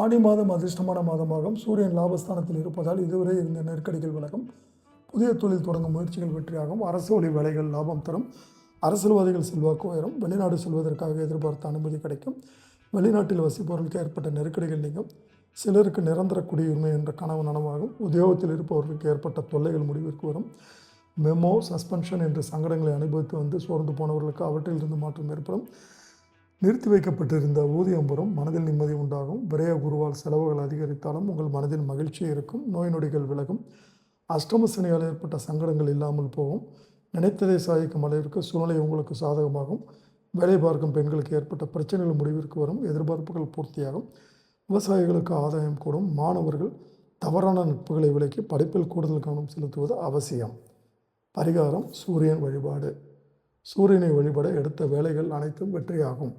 ஆடி மாதம் அதிர்ஷ்டமான மாதமாகும். சூரியன் லாபஸ்தானத்தில் இருப்பதால் இதுவரை இருந்த நெருக்கடிகள் விலகும். புதிய தொழில் தொடங்கும் முயற்சிகள் வெற்றியாகும். அரசு வழி வேலைகள் லாபம் தரும். அரசியல்வாதிகள் செல்வாக்கு உயரும். வெளிநாடு செல்வதற்காக எதிர்பார்த்த அனுமதி கிடைக்கும். வெளிநாட்டில் வசிப்பவர்களுக்கு ஏற்பட்ட நெருக்கடிகள் நீங்கும். சிலருக்கு நிரந்தர குடியுரிமை என்ற கனவு நனவாகும். உத்தியோகத்தில் இருப்பவர்களுக்கு ஏற்பட்ட தொல்லைகள் முடிவிற்கு வரும். மெமோ, சஸ்பென்ஷன் என்ற சங்கடங்களை அனுபவித்து வந்து சோர்ந்து போனவர்களுக்கு அவற்றிலிருந்து மாற்றம் ஏற்படும். நிறுத்தி வைக்கப்பட்டிருந்த ஊதியம் வரும். மனதில் நிம்மதி உண்டாகும். விரைய குருவால் செலவுகள் அதிகரித்தாலும் உங்கள் மனதில் மகிழ்ச்சி இருக்கும். நோய் நொடிகள் விலகும். அஷ்டம சனியால் ஏற்பட்ட சங்கடங்கள் இல்லாமல் போகும். நினைத்ததை சாதிக்கும் அளவிற்கு சூழ்நிலை உங்களுக்கு சாதகமாகும். வேலை பார்க்கும் பெண்களுக்கு ஏற்பட்ட பிரச்சனைகள் முடிவிற்கு வரும். எதிர்பார்ப்புகள் பூர்த்தியாகும். விவசாயிகளுக்கு ஆதாயம் கூடும். மாணவர்கள் தவறான நட்புகளை விலக்கி படிப்பில் கூடுதல் கவனம் செலுத்துவது அவசியம். பரிகாரம்: சூரியன் வழிபாடு. சூரியனை வழிபட எடுத்த வேலைகள் அனைத்தும் வெற்றியாகும்.